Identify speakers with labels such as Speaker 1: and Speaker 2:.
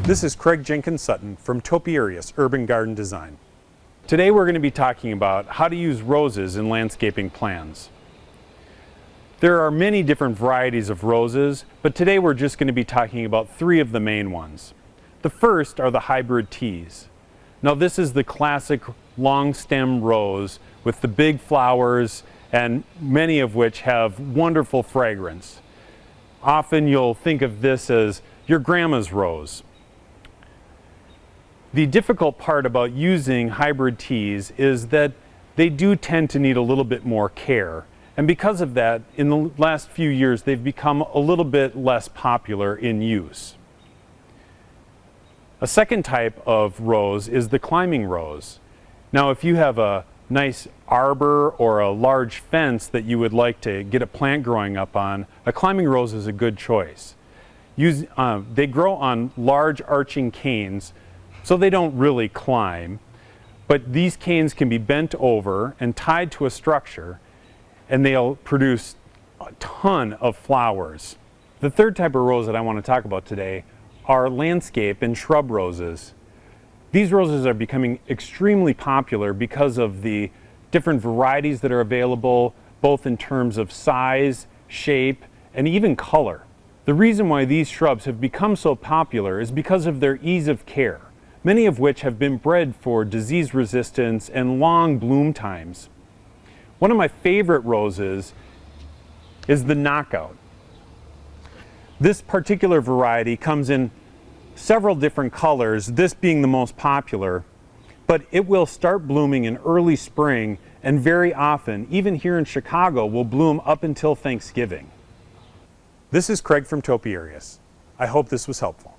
Speaker 1: This is Craig Jenkins Sutton from Topiarius Urban Garden Design. Today we're going to be talking about how to use roses in landscaping plans. There are many different varieties of roses, but today we're just going to be talking about three of the main ones. The first are the hybrid teas. Now this is the classic long stem rose with the big flowers, and many of which have wonderful fragrance. Often you'll think of this as your grandma's rose. The difficult part about using hybrid teas is that they do tend to need a little bit more care. And because of that, in the last few years, they've become a little bit less popular in use. A second type of rose is the climbing rose. Now, if you have a nice arbor or a large fence that you would like to get a plant growing up on, a climbing rose is a good choice. They grow on large arching canes, so they don't really climb, but these canes can be bent over and tied to a structure, and they'll produce a ton of flowers. The third type of rose that I want to talk about today are landscape and shrub roses. These roses are becoming extremely popular because of the different varieties that are available, both in terms of size, shape, and even color. The reason why these shrubs have become so popular is because of their ease of care, many of which have been bred for disease resistance and long bloom times. One of my favorite roses is the Knockout. This particular variety comes in several different colors, this being the most popular, but it will start blooming in early spring, and very often, even here in Chicago, will bloom up until Thanksgiving. This is Craig from Topiarius. I hope this was helpful.